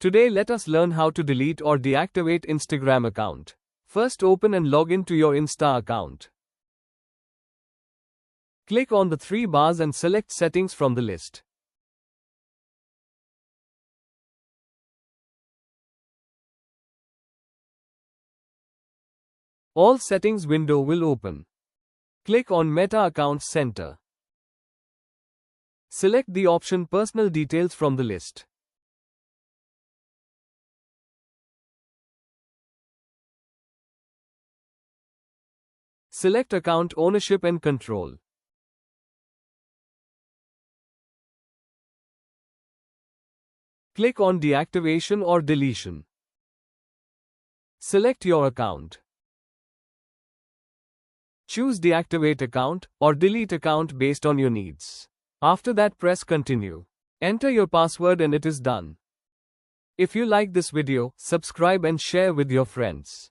Today let us learn how to delete or deactivate Instagram account. First open and log in to your Insta account. Click on the three bars and select Settings from the list. All settings window will open. Click on Meta Accounts Center. Select the option Personal Details from the list. Select Account Ownership and Control. Click on Deactivation or Deletion. Select your account. Choose Deactivate account or Delete account based on your needs. After that, press Continue. Enter your password and it is done. If you like this video, subscribe and share with your friends.